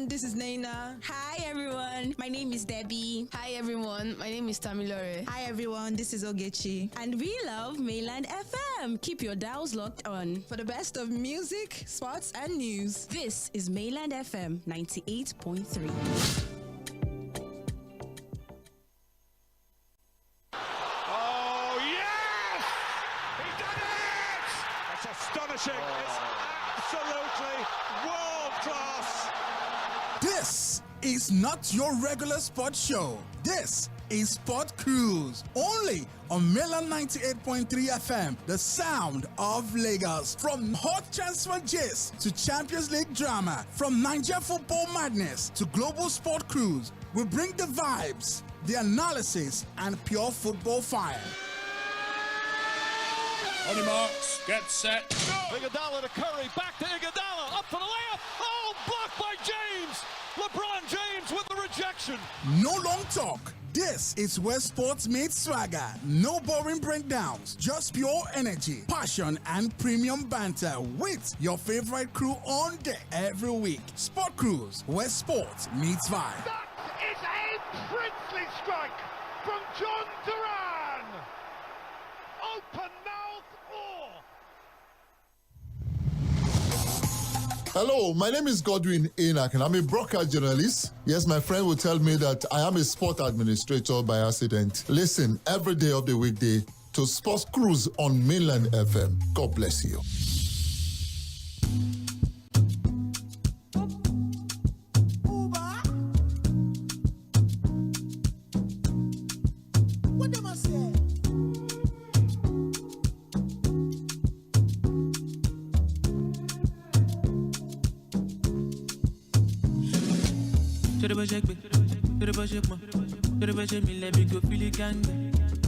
This is Naina. Hi everyone, my name is Debbie. Hi everyone, my name is Tamilore. Hi everyone, this is Ogechi. And we love Mainland FM. Keep your dials locked on for the best of music, sports and news. This is Mainland FM 98.3. Oh yes! He done it! That's astonishing. It's absolutely world class. This is not your regular sports show. This is Sport Cruise, only on Mainland 98.3 FM, the sound of Lagos. From hot transfer gist to Champions League drama, from Nigeria football madness to global sport cruise, we bring the vibes, the analysis, and pure football fire. On your marks, get set. Iguodala to Curry, back to Iguodala, up for the layup. Oh, blocked by James. LeBron James with the rejection. No long talk. This is where sports meets swagger. No boring breakdowns, just pure energy, passion, and premium banter with your favorite crew on deck every week. Sport Cruise, where sports meets vibe. That is a princely strike from John Duran. Open mouth or. Hello, my name is Godwin Enoch and I'm a broadcast journalist. Yes, my friend will tell me that I am a sport administrator by accident. Listen every day of the weekday to Sports Cruise on Mainland FM. God bless you. What am I saying? Let me go feel it gang.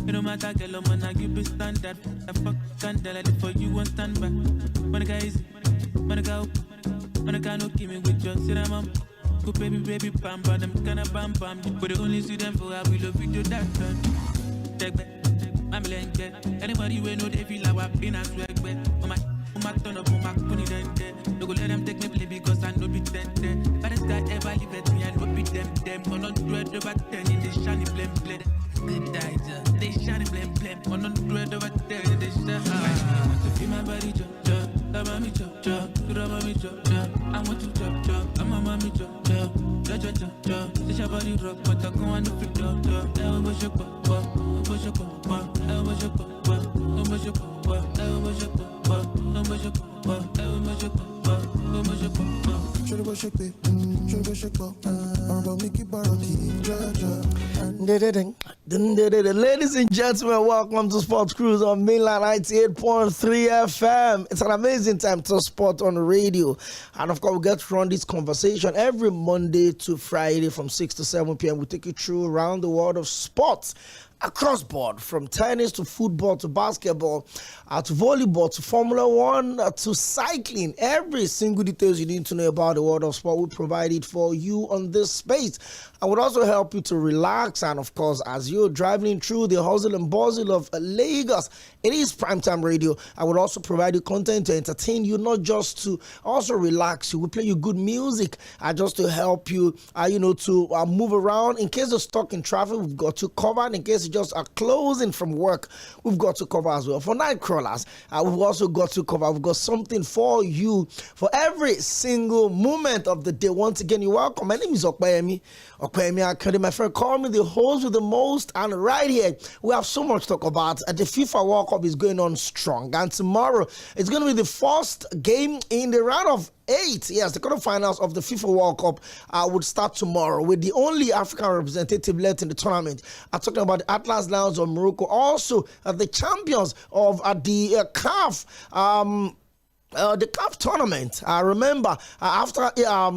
You no matter girl, I'm gonna give you standard. I fuck candle, I for you and stand back. Monica easy, Monica no give me with your cinnamon. Go baby, bam, bam, them kinda bam, bam. But the only see them for I will love you that time. Take back, I'm blanket. Anybody we know they feel like I've been a swag back. My turn up on my pony then. No go let them take me play because I know be them. But this guy ever leave at me and no be them. On on dread over 10 in the shiny blame. They shiny blame. On on dread over 10 in the shiny. I want to feel my body chop. Love me chop. Love me chop. I want to chop. I'm a mommy chop. This your body rock, but I go on the flip top. Ever was your pop. Ever was your pop. Ever was your pop. Ever was your pop. Ever was your pop. Ladies and gentlemen, welcome to Sports Cruise on Mainland 98.3 FM. It's an amazing time to sport on the radio. And of course, we get to run this conversation every Monday to Friday from 6 to 7 p.m. We take you through around the world of sports. Across board, from tennis to football to basketball, to volleyball to Formula One to cycling, every single details you need to know about the world of sport, we provide it for you on this space. I would also help you to relax, and of course, as you're driving through the hustle and bustle of Lagos, it is primetime radio. I would also provide you content to entertain you, not just to also relax you. We play you good music, just to help you, to move around. In case you're stuck in traffic, we've got you covered. In case you just are closing from work, we've got to cover as well. For night crawlers, we've also got to cover. We've got something for you for every single moment of the day. Once again, you're welcome. My name is Cʀᴜɪ紜 Aᴅᴜᴜ, my friend. Call me the host with the most. And right here, we have so much to talk about. The FIFA World Cup is going on strong. And tomorrow, it's going to be the first game in the round of 8. Yes, the quarterfinals of the FIFA World Cup would start tomorrow with the only African representative left in the tournament. I'm talking about the Atlas Lions of Morocco, also the champions of the CAF the CAF tournament. I remember after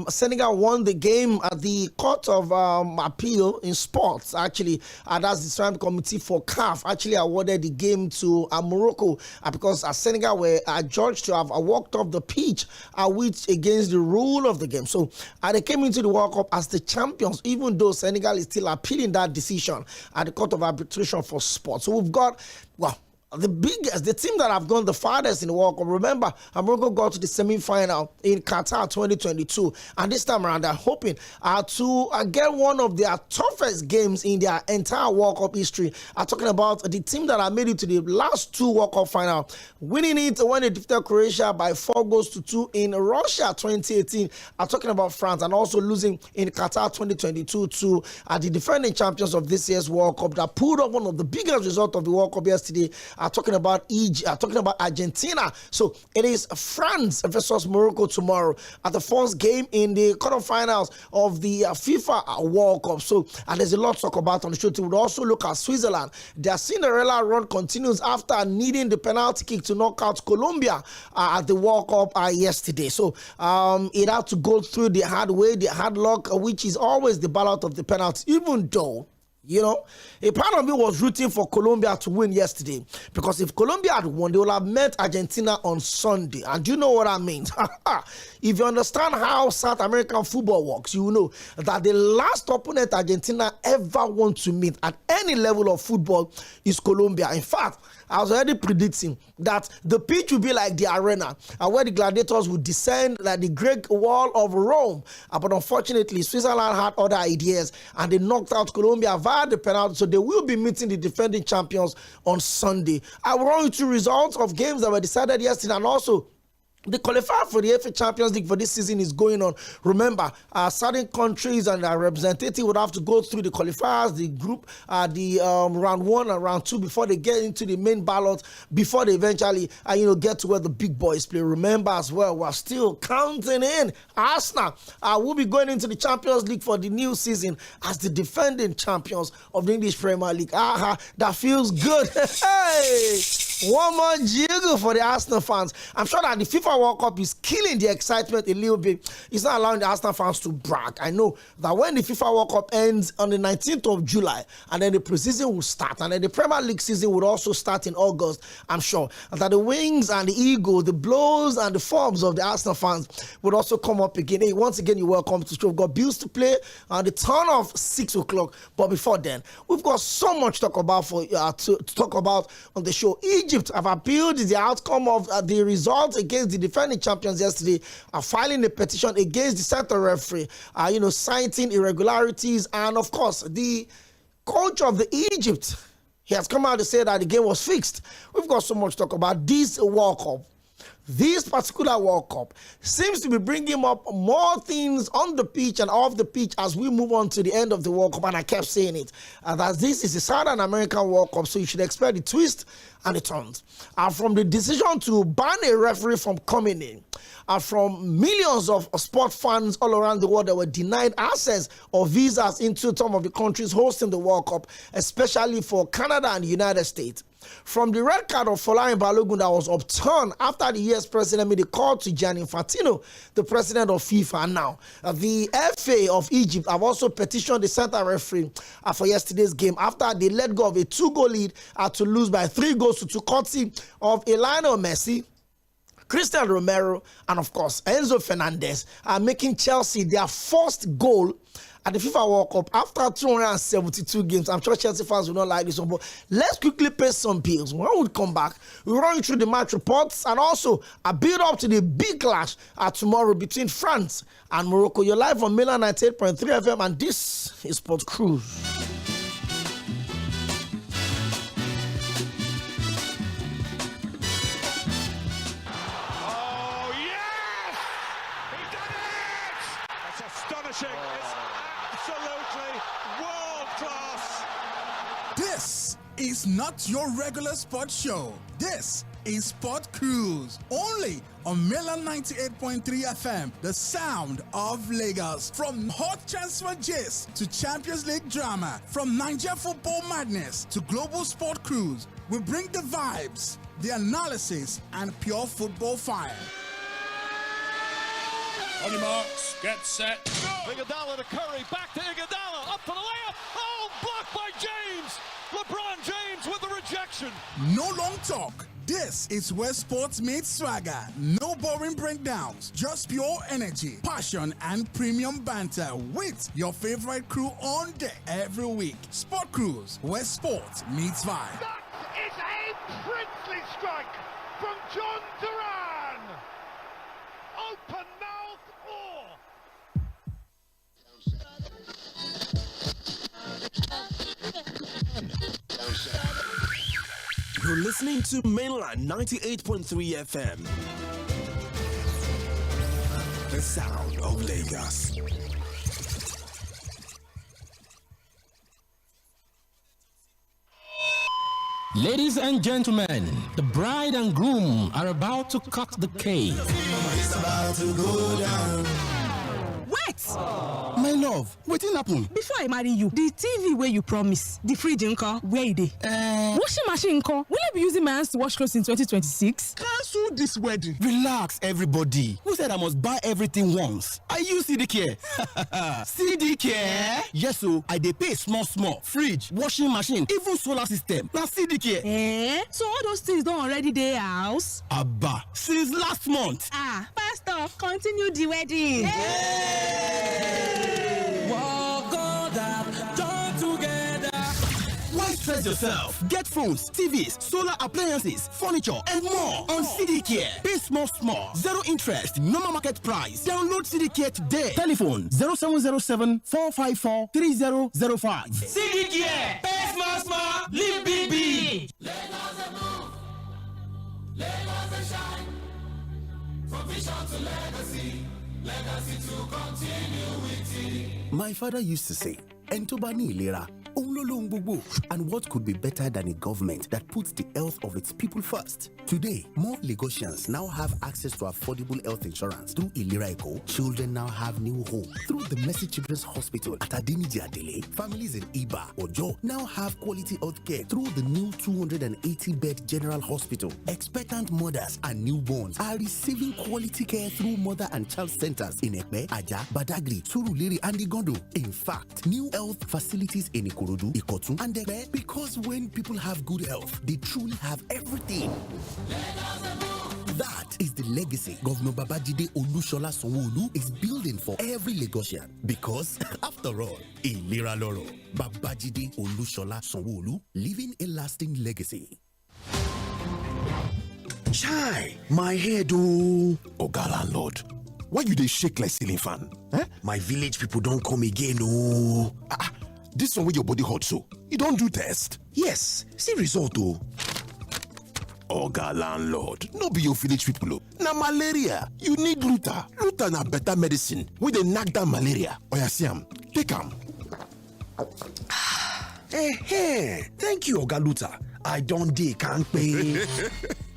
Senegal won the game at the Court of Appeal in Sports, actually, that's the Islamic Committee for CAF, actually awarded the game to Morocco because Senegal were judged to have walked off the pitch, which against the rule of the game. So they came into the World Cup as the champions, even though Senegal is still appealing that decision at the Court of Arbitration for Sports. So we've got, well, the team that have gone the farthest in the World Cup. Remember, Morocco got to the semi-final in Qatar 2022, and this time around they're hoping to get one of their toughest games in their entire World Cup history. I'm talking about the team that have made it to the last two World Cup final, winning it when they defeated Croatia by 4-2 in Russia 2018. I'm talking about France, and also losing in Qatar 2022 to the defending champions of this year's World Cup that pulled off one of the biggest results of the World Cup yesterday. Talking about Egypt, talking about Argentina. So it is France versus Morocco tomorrow at the first game in the quarterfinals of the FIFA World Cup. So there's a lot to talk about on the show. We would also look at Switzerland. Their Cinderella run continues after needing the penalty kick to knock out Colombia at the World Cup yesterday. So it had to go through the hard way, the hard luck, which is always the ballot of the penalty, even though, you know, a part of me was rooting for Colombia to win yesterday, because if Colombia had won, they would have met Argentina on Sunday. And you know what I mean? If you understand how South American football works, you know that the last opponent Argentina ever want to meet at any level of football is Colombia. In fact, I was already predicting that the pitch will be like the arena, where the gladiators would descend like the Great Wall of Rome. But unfortunately, Switzerland had other ideas, and they knocked out Colombia via the penalty. So they will be meeting the defending champions on Sunday. I will run you through results of games that were decided yesterday, and also the qualifier for the FA Champions League for this season is going on. Remember, certain countries and their representative would have to go through the qualifiers, the group, the round 1 and round 2 before they get into the main ballot, before they eventually, get to where the big boys play. Remember as well, we're still counting in Arsenal. Will be going into the Champions League for the new season as the defending champions of the English Premier League. That feels good. Hey! One more jiggle for the Arsenal fans. I'm sure that the FIFA World Cup is killing the excitement a little bit. It's not allowing the Arsenal fans to brag. I know that when the FIFA World Cup ends on the 19th of July, and then the preseason will start, and then the Premier League season will also start in August, I'm sure that the wings and the ego, the blows and the forms of the Arsenal fans would also come up again. Hey, once again, you're welcome to the show. We've got bills to play on the turn of 6 o'clock. But before then, we've got so much to talk about to talk about on the show. Egypt have appealed the outcome of the result against the defending champions yesterday, filing a petition against the center referee, citing irregularities. And of course, the coach of the Egypt, he has come out to say that the game was fixed. We've got so much to talk about this World Cup. This particular World Cup seems to be bringing up more things on the pitch and off the pitch as we move on to the end of the World Cup, and I kept saying it, that this is the Southern American World Cup, so you should expect the twist and the turns. From the decision to ban a referee from coming in, from millions of sport fans all around the world that were denied access or visas into some of the countries hosting the World Cup, especially for Canada and the United States. From the red card of Folarin Balogun that was upturned after the US president made a call to Gianni Infantino, the president of FIFA. And now, the FA of Egypt have also petitioned the center referee for yesterday's game after they let go of a 2-goal lead to lose by 3-2, courtesy of Lionel Messi, Cristiano Romero, and of course, Enzo Fernandez, making Chelsea their first goal at the FIFA World Cup after 272 games. I'm sure Chelsea fans will not like this one, but let's quickly pay some bills. When we come back, we'll run you through the match reports and also a build up to the big clash tomorrow between France and Morocco. You're live on Milan 98.3 FM, and this is Sport Cruise. This is not your regular sports show. This is Sport Cruise, only on Milan 98.3 FM, the sound of Lagos. From hot transfer gist to Champions League drama, from Nigeria football madness to global sport cruise, we bring the vibes, the analysis, and pure football fire. On your marks, get set. Iguodala to Curry, back to Iguodala, up for the layup. Oh, blocked by James. LeBron James with the rejection. No long talk. This is where sports meets swagger. No boring breakdowns, just pure energy, passion, and premium banter with your favorite crew on deck every week. Sport Cruise, where sports meets vibe. That is a princely strike from John Duran. Open mouth You're listening to Mainland 98.3 FM. The sound of Lagos. Ladies and gentlemen, the bride and groom are about to cut the cake. It's about to go down. Wait! My love, wetin happen? Before I marry you, the TV where you promise, the fridge nko, where e dey? Washing machine nko, will I be using my hands to wash clothes in 2026? Cancel this wedding. Relax, everybody. Who said I must buy everything once? I use CDK. CDK? Yes, so I dey pay small. Fridge, washing machine, even solar system. Na CDK. So all those things don't already dey house? Abba, since last month. Pastor, continue the wedding. Walk on down, join together. Why stress yourself? Get phones, TVs, solar appliances, furniture, and more on CDK. Pay small. Zero interest, normal market price. Download CDK today. Telephone 0707-454-3005. CDK. Pay small. Live big. Lagos a move. Lagos a shine. From vision to legacy. Legacy to continuity. My father used to say, Entobani Ilera, and what could be better than a government that puts the health of its people first? Today, more Lagosians now have access to affordable health insurance. Through Iḽira, children now have new hope. Through the Mercy Children's Hospital at Adeniji Adele, families in Iba or Jo now have quality health care through the new 280-bed General Hospital. Expectant mothers and newborns are receiving quality care through mother and child centers in Ekpe, Aja, Badagry, Surulere, and Igondo. In fact, new health facilities in Ikorodu, Ikotu, and Ekpe, because when people have good health, they truly have everything. That is the legacy Governor Babajide Olushola Sanwo-Olu is building for every Lagosian. Because, after all, Ìlera lọ́rọ̀, Babajide Olushola Sanwo-Olu, leaving a lasting legacy. Chai, my head oh. Oga landlord, why you dey shake like ceiling fan? My village people don't come again oh. This one with your body hot so, you don't do test? Yes, see result oh. Oga landlord, no be your village people. Na malaria, you need Luta. Luta na better medicine. We dey knock down malaria. Oya see am, take am. Thank you Oga Luta. I don't dey kampe.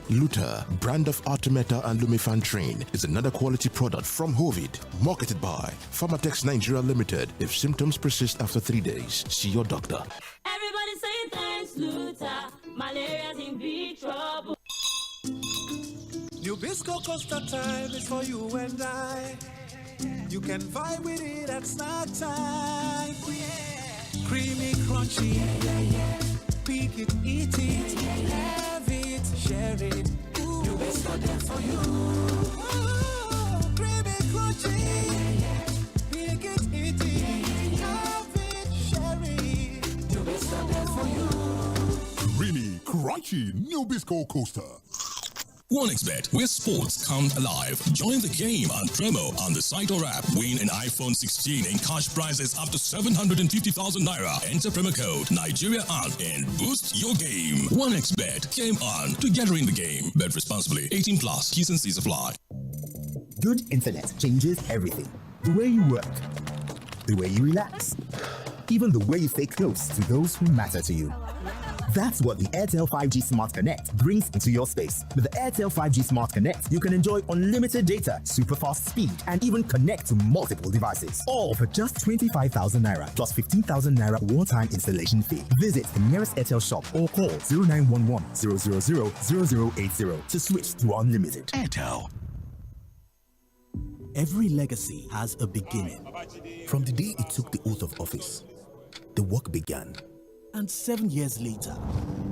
Luta, brand of Artemata and Lumefantrine, is another quality product from Hovid, marketed by Pharmatex Nigeria Limited. If symptoms persist after 3 days, see your doctor. Everybody say thanks, Luta. Malaria's in big trouble. New Bisco Costa time is for you and I. You can vibe with it at snack time. Creamy, crunchy. Pick it, eat it. Have it, share it. New Bisco there for you. Creamy, crunchy. Pick it, eat it. Have it, share it. New Bisco there for you. Creamy, crunchy, New Bisco Coaster. 1xBet, where sports come alive. Join the game on Tremo on the site or app. Win an iPhone 16 and cash prizes up to 750,000 naira. Enter promo code Nigeria on and boost your game. 1xBet, game on, together in the game. Bet responsibly. 18 plus. T's and C's apply. Good internet changes everything. The way you work, the way you relax, even the way you stay close to those who matter to you. That's what the Airtel 5G Smart Connect brings into your space. With the Airtel 5G Smart Connect, you can enjoy unlimited data, super fast speed, and even connect to multiple devices. All for just 25,000 naira plus 15,000 naira one-time installation fee. Visit the nearest Airtel shop or call 0911 000 0080 to switch to unlimited. Airtel. Every legacy has a beginning. From the day it took the oath of office, the work began. And 7 years later,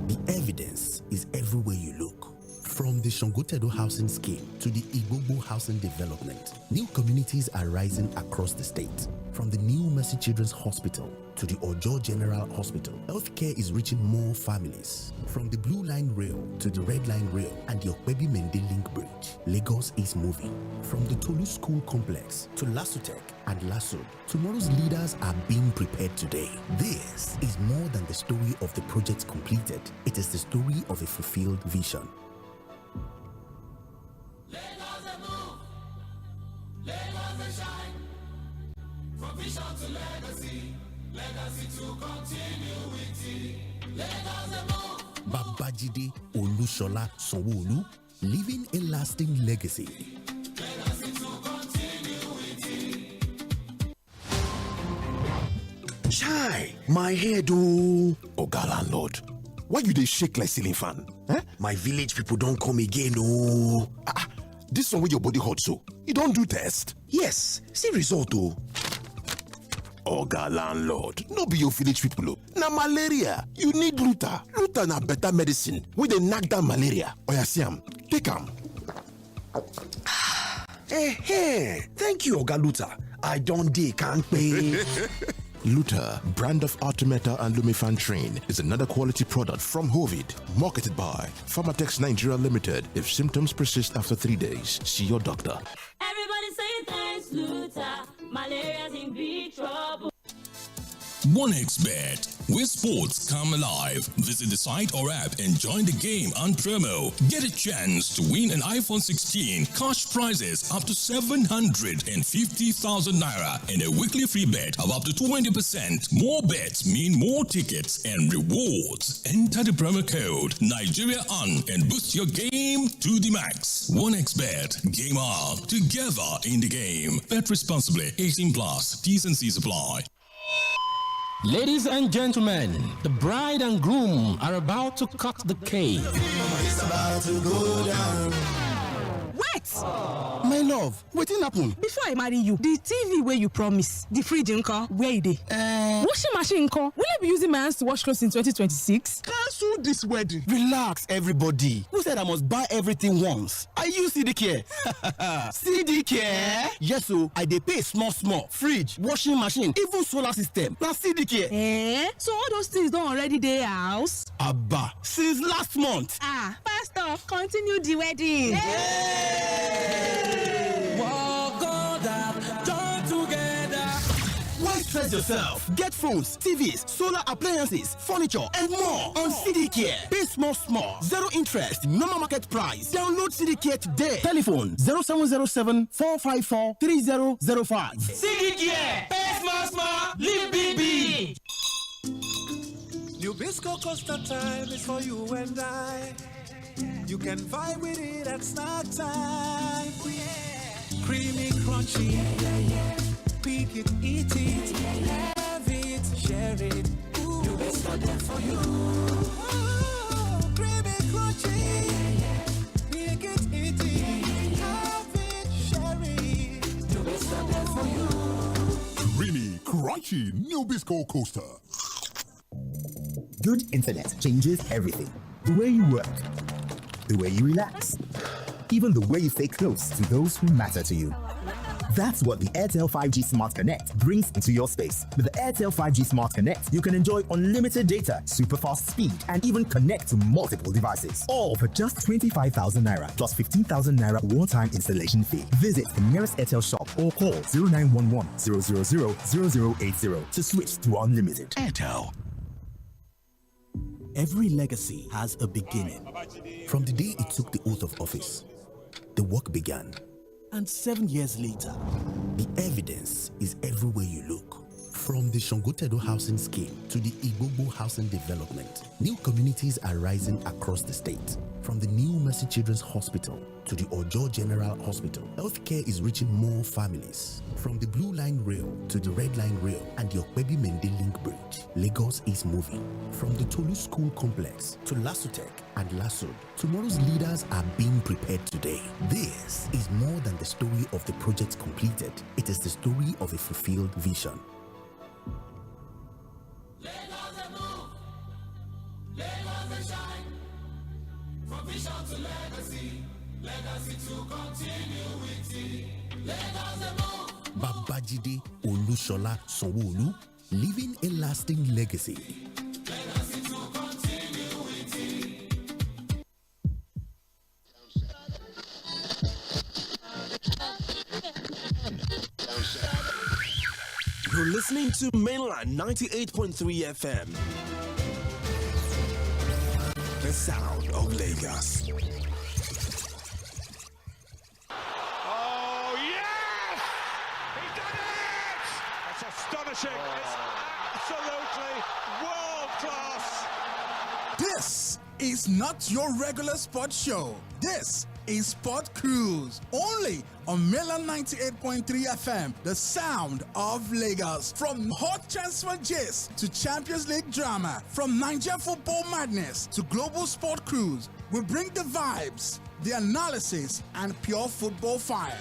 the evidence is everywhere you look. From the Sᴘᴏʀᴛs housing scheme to the Igbogboo housing development, new communities are rising across the state. From the new Mercy Children's Hospital to the Ojo General Hospital, healthcare is reaching more families. From the Blue Line Rail to the Red Line Rail and the Okpebi-Mende Link Bridge, Lagos is moving. From the Tolu School Complex to LASUTECH and LASUD, tomorrow's leaders are being prepared today. This is more than the story of the projects completed. It is the story of a fulfilled vision. From vision to legacy, legacy to continuity. Babajide Olusola Sanwo-Olu, leaving a lasting legacy. Legacy to continuity. Chai, my head oh. Oga landlord, why you dey shake like ceiling fan? My village people don't come again oh. This one with your body hot so, you don't do test? Yes, see result oh. Oga landlord, no be your village people oh. Na malaria, you need Luta. Luta na better medicine wey dey knack down malaria. Oya see am, take am. Thank you Oga Luta. I don't dey kampe. Luta, brand of Artemata and Lumefantrine, is another quality product from Hovid, marketed by Pharmatex Nigeria Limited. If symptoms persist after 3 days, see your doctor. Everybody say thanks, Luta. Malaria's in big trouble. 1xBet, where sports come alive. Visit the site or app and join the game and promo. Get a chance to win an iPhone 16, cash prizes up to 750,000 naira, and a weekly free bet of up to 20%. More bets mean more tickets and rewards. Enter the promo code Nigeria on and boost your game to the max. 1xBet, game on, together in the game. Bet responsibly, 18 plus, T's and C's apply. Ladies and gentlemen, the bride and groom are about to cut the cake. It's about to go down. Wait! My love, wetin happen? Before I marry you, the TV where you promise, the fridge nko, where e dey? Washing machine nko, will I be using my hands to wash clothes in 2026? Cancel this wedding. Relax, everybody. Who said I must buy everything once? I use CDK. CDK? Yes, so I dey pay small. Fridge, washing machine, even solar system. Na CDK. So all those things don't already dey house? Abba, since last month. Pastor, continue the wedding. Why stress yourself? Get phones, TVs, solar appliances, furniture, and more on CDK. Pay small. Zero interest, normal market price. Download CDK today. Telephone 0707 454 3005. CDK, pay small, live big. New Bisco Costa time is for you and I. You can vibe with it at snack time. Creamy, crunchy. Pick it, eat it. Have it, share it. New Bisco there for you. Creamy, crunchy. Pick it, eat it. Have it, share it. New Bisco there for you. Creamy, crunchy, New Bisco Coaster. Good internet changes everything. The way you work, the way you relax, even the way you stay close to those who matter to you. That's what the Airtel 5G Smart Connect brings into your space. With the Airtel 5G Smart Connect, you can enjoy unlimited data, super fast speed, and even connect to multiple devices. All for just 25,000 naira plus 15,000 naira one-time installation fee. Visit the nearest Airtel shop or call 0911 000 0080 to switch to unlimited. Airtel. Every legacy has a beginning. From the day it took the oath of office, the work began. And 7 years later, the evidence is everywhere you look. From the Sᴘᴏʀᴛs housing scheme to the Igbogboo housing development, new communities are rising across the state. From the new Mercy Children's Hospital to the Ojo General Hospital, healthcare is reaching more families. From the Blue Line Rail to the Red Line Rail and the Okpebi-Mende Link Bridge, Lagos is moving. From the Tolu School Complex to Lasutech and Lasud, tomorrow's leaders are being prepared today. This is more than the story of the project completed. It is the story of a fulfilled vision. From vision to legacy, legacy to continuity. Lagos the move. Babajide Olusola Sanwo-Olu, leaving a lasting legacy. Legacy to continuity. You're listening to Mainland 98.3 FM. The sound of Lagos. Oh, yes! He done it! It's astonishing. It's absolutely world class. This is not your regular sports show. This is Sport Cruise, only on Mainland 98.3 FM, the sound of Lagos. From hot transfer gist to Champions League drama, from Nigeria football madness to global sport cruise, we bring the vibes, the analysis, and pure football fire.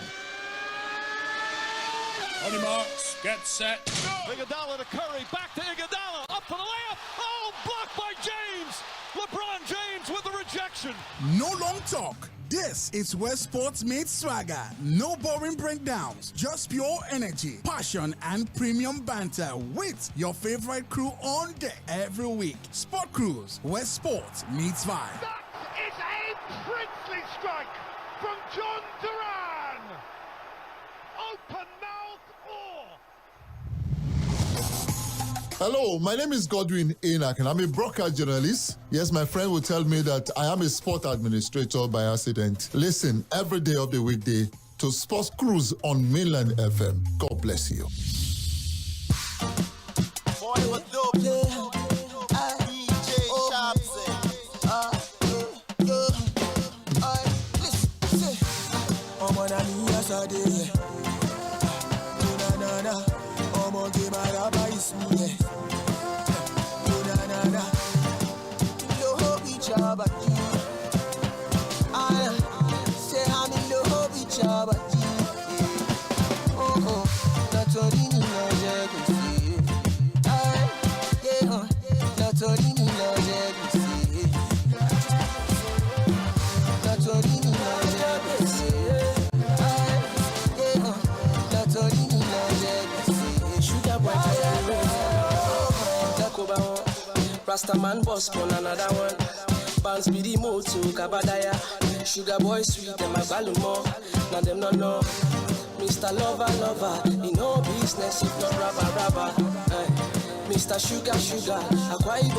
On your marks, get set. Iguodala to Curry, back to Iguodala, up for the layup. Oh, blocked by James. LeBron James with the rejection. No long talk. This is where sports meets swagger. No boring breakdowns, just pure energy, passion, and premium banter with your favorite crew on deck every week. Sport Cruise, where sports meets vibe. That is a princely strike from John Duran. Open mouth or. Hello, my name is Cʀᴜɪnᴏ and I'm a broadcast journalist. Yes, my friend will tell me that I am a sport administrator by accident. Listen every day of the weekday to Sports Cruise on Mainland FM. God bless you. Rastaman boss pon another one. Bounce be the mode to Kabadaya. Sugar boy sweet them my balumo. Now them no know. Mr. Lover, he no business if not rabba. Mr. Sugar, 𝐴ᴤᴜ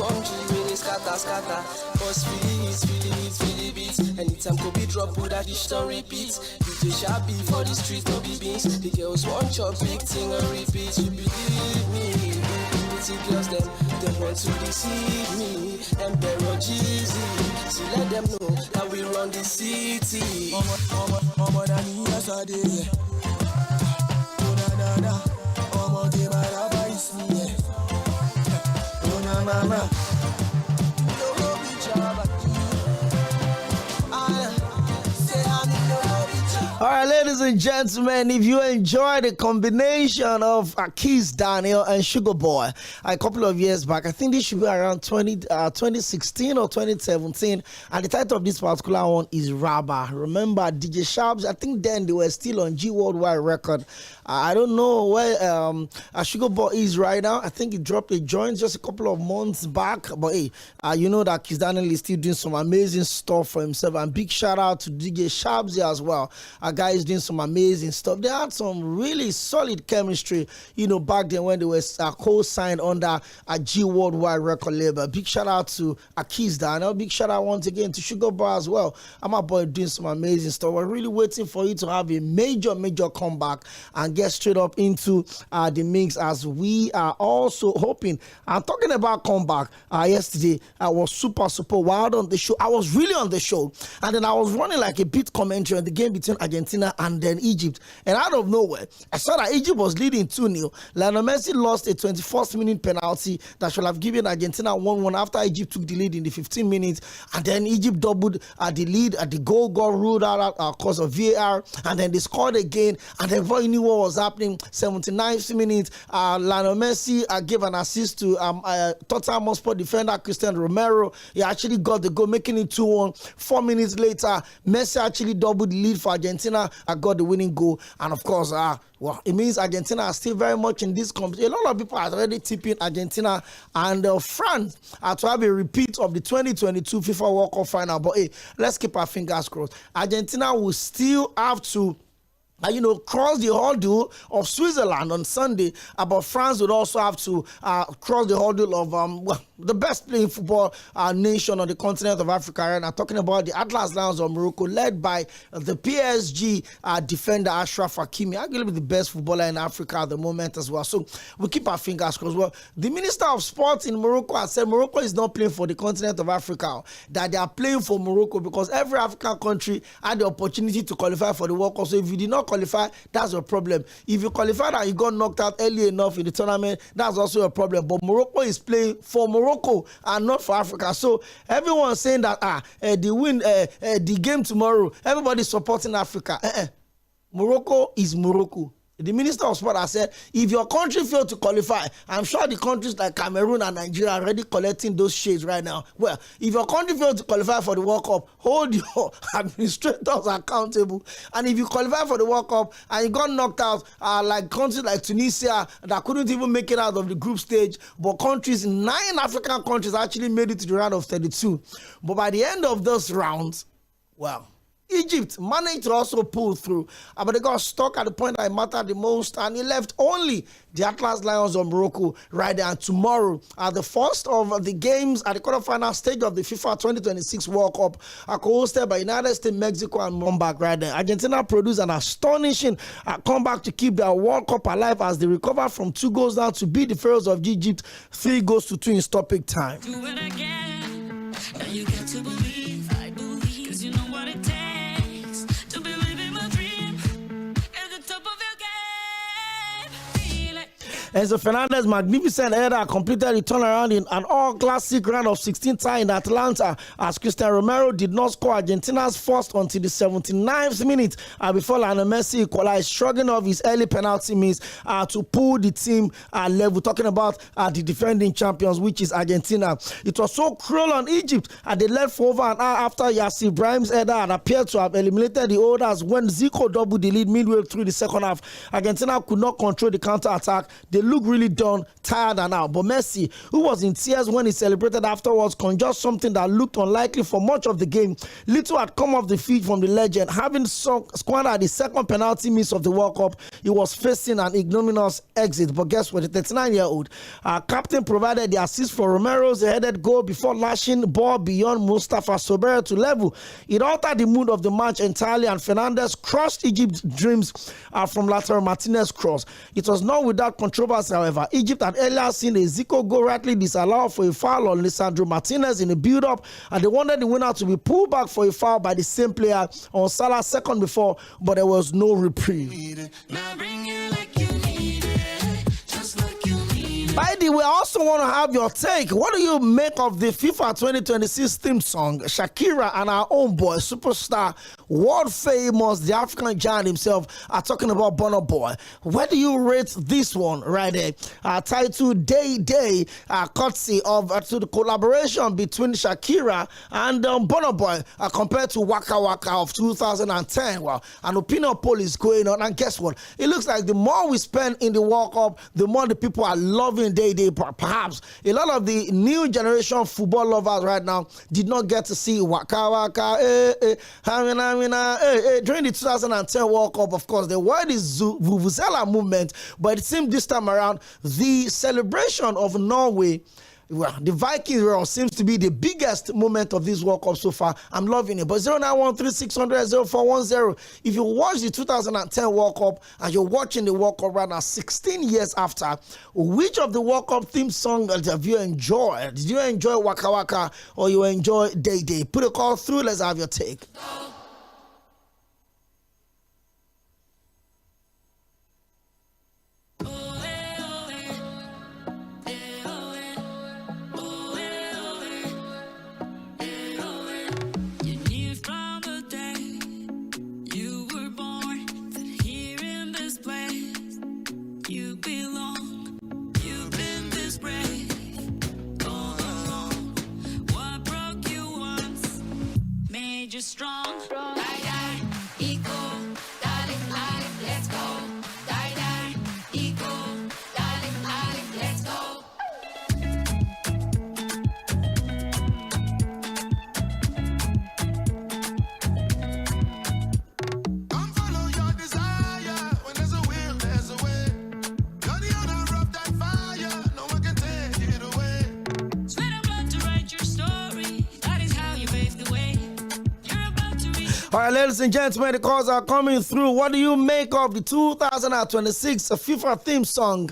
with his scatter. Boss feel the beats. Anytime could be drop with addition repeats. DJ Sharpie for the streets, no be beans. The girls want your big thing and repeat. You believe me? Pretty girls them want to deceive me. Emperor Jeezy, so let them know that we run the city. All right, ladies and gentlemen, if you enjoy the combination of Kiss Daniel and Sugar Boy a couple of years back, I think this should be around 2016 or 2017, and the title of this particular one is Rabba. Remember, DJ Sharps, I think then they were still on G Worldwide Record. I don't know where Sugar Boy is right now. I think he dropped a joint just a couple of months back, but hey, you know that Kiss Daniel is still doing some amazing stuff for himself, and big shout out to DJ Sharps as well. A guy is doing some amazing stuff. They had some really solid chemistry, back then when they were co-signed under a G Worldwide record label. Big shout out to 𝐴kizda, and a big shout out once again to Sugar Bar as well. I'm my boy doing some amazing stuff. We're really waiting for you to have a major comeback and get straight up into the mix, as we are also hoping. I'm talking about comeback. Yesterday, I was super wild on the show. I was really on the show, and then I was running like a beat commentary on the game between Argentina and then Egypt. And out of nowhere, I saw that Egypt was leading 2-0. Lionel Messi lost a 21st minute penalty that should have given Argentina 1-1 after Egypt took the lead in the 15 minutes. And then Egypt doubled the lead. The goal got ruled out because of VAR. And then they scored again. And then before you knew what was happening, 79th minute, Lionel Messi gave an assist to Tottenham Hotspur defender Cristiano Romero. He actually got the goal, making it 2-1. 4 minutes later, Messi actually doubled the lead for Argentina. I got the winning goal. And of course, it means Argentina are still very much in this competition. A lot of people are already tipping Argentina and France to have a repeat of the 2022 FIFA World Cup final. But hey, let's keep our fingers crossed. Argentina will still have to cross the hurdle of Switzerland on Sunday, but France would also have to cross the hurdle of the best playing football nation on the continent of Africa. And I'm talking about the Atlas Lions of Morocco, led by the PSG defender Achraf Hakimi, arguably the best footballer in Africa at the moment as well. So we keep our fingers crossed. Well, the Minister of Sports in Morocco has said Morocco is not playing for the continent of Africa, that they are playing for Morocco because every African country had the opportunity to qualify for the World Cup. So if you did not qualify, that's a problem. If you qualified and you got knocked out early enough in the tournament, that's also a problem. But Morocco is playing for Morocco and not for Africa. So everyone's saying that the game tomorrow, everybody's supporting Africa. Morocco is Morocco. The Minister of Sport has said, if your country failed to qualify, I'm sure the countries like Cameroon and Nigeria are already collecting those shades right now. Well, if your country failed to qualify for the World Cup, hold your administrators accountable. And if you qualify for the World Cup and you got knocked out, like countries like Tunisia that couldn't even make it out of the group stage, but 9 African countries actually made it to the round of 32. But by the end of those rounds, well, Egypt managed to also pull through, but they got stuck at the point that it mattered the most, and it left only the Atlas Lions of Morocco right there. And tomorrow, the first of the games at the quarterfinal stage of the FIFA 2026 World Cup, hosted by United States, Mexico, and comeback right there. Argentina produced an astonishing comeback to keep their World Cup alive as they recover from 2 goals down to beat the Pharaohs of Egypt 3-2 in stoppage time. Do it again. Now you got to believe, I believe, 'cause you know what it takes. Enzo Fernandez magnificent header completed the turnaround in an all-classic round of 16 tie in Atlanta, as Cristiano Romero did not score Argentina's first until the 79th minute before Lionel Messi equalized, shrugging off his early penalty miss to pull the team level. Talking about the defending champions, which is Argentina. It was so cruel on Egypt, they led for over an hour after Yasser Ibrahim's header had appeared to have eliminated the others when Zico doubled the lead midway through the second half. Argentina could not control the counter-attack. They looked really done, tired and out. But Messi, who was in tears when he celebrated afterwards, conjured something that looked unlikely for much of the game. Little had come off the field from the legend. Having squandered the second penalty miss of the World Cup, he was facing an ignominious exit. But guess what? The 39-year-old captain provided the assist for Romero's headed goal before lashing the ball beyond Mustafa Sobere to level. It altered the mood of the match entirely, and Fernandez crushed Egypt's dreams from Lautaro Martinez's cross. It was not without controversy, however. Egypt had earlier seen a Zico goal rightly disallowed for a foul on Lisandro Martinez in the build-up, and they wanted the winner to be pulled back for a foul by the same player on Salah's second before, but there was no reprieve. By the way, I also want to have your take. What do you make of the FIFA 2026 theme song? Shakira and our own boy, superstar, world famous, the African giant himself, are talking about Burna Boy. Where do you rate this one right there? Titled Day Day, courtesy of to the collaboration between Shakira and Burna Boy compared to Waka Waka of 2010. Well, an opinion poll is going on, and guess what? It looks like the more we spend in the World Cup, the more the people are loving watching Day Day, perhaps a lot of the new generation football lovers right now did not get to see Waka Waka, during the 2010 World Cup. Of course, the word is Vuvuzela movement, but it seemed this time around the celebration of Norway. Well, the Vikings seems to be the biggest moment of this World Cup so far. I'm loving it. But 0913-600-0410. If you watch the 2010 World Cup and you're watching the World Cup right now, 16 years after, which of the World Cup theme song have you enjoyed? Did you enjoy Waka Waka or you enjoy Day Day? Put a call through. Let's have your take. Just strong. Die, die, equal, darling, let's go. Die, die, equal, darling, let's go. Come follow your desire. When there's a will, there's a way. You're the owner of that fire. No one can take it away. Sweat and blood to write your story. That is how you pave the way. All right, ladies and gentlemen, the calls are coming through. What do you make of the 2026 FIFA theme song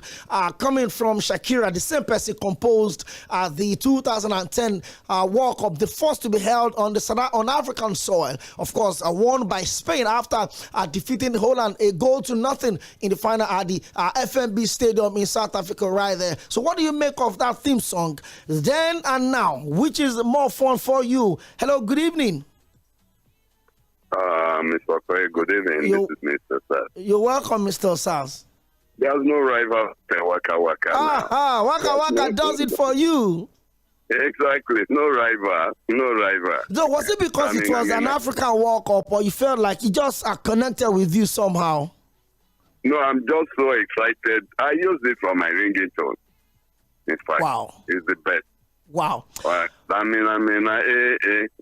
coming from Shakira? The same person composed the 2010 World Cup, the first to be held on African soil. Of course, won by Spain after defeating Holland 1-0 in the final at the FNB Stadium in South Africa right there. So what do you make of that theme song then and now? Which is more fun for you? Hello, good evening. Mr. Okoye, good evening. This is Mr. Sars. You're welcome, Mr. Sars. There's no rival to Waka Waka. Waka Waka does it for you. Exactly. No rival. So was it because it was an African World Cup, or you felt like it just connected with you somehow? No, I'm just so excited. I use it for my ringtone. In fact, wow, it's the best. Wow.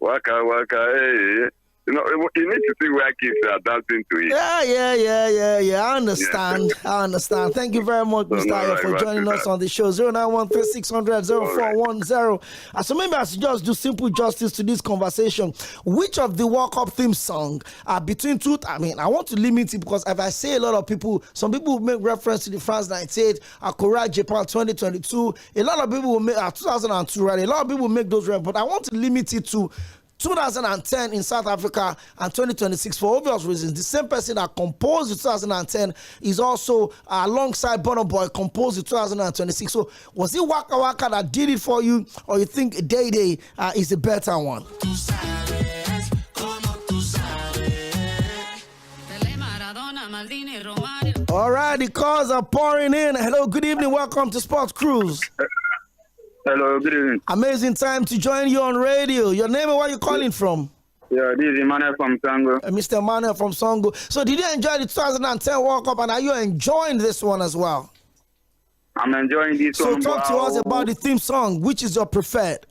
Waka Waka. You know, you need to see where kids are dancing to it. Yeah. I understand. Thank you very much, Mr. Ayo, for joining us on the show. 0913-600-0410. So maybe I should just do simple justice to this conversation. Which of the World Cup theme song are between two? I mean, I want to limit it because if I say a lot of people, some people will make reference to the France 98, Korea, Japan 2022. A lot of people will make 2002, right? A lot of people will make those references, but I want to limit it to 2010 in South Africa and 2026 for obvious reasons. The same person that composed the 2010 is also alongside Burna Boy composed the 2026. So was it Waka Waka that did it for you, or you think Day Day is a better one? All right, the calls are pouring in. Hello, good evening. Welcome to Sports Cruise. Hello, good evening. Amazing time to join you on radio. Your name and where you calling from? Yeah, this is Emmanuel from Sango. Mr. Emmanuel from Sango. So did you enjoy the 2010 World Cup, and are you enjoying this one as well? I'm enjoying this one. So talk to us about the theme song. Which is your preferred?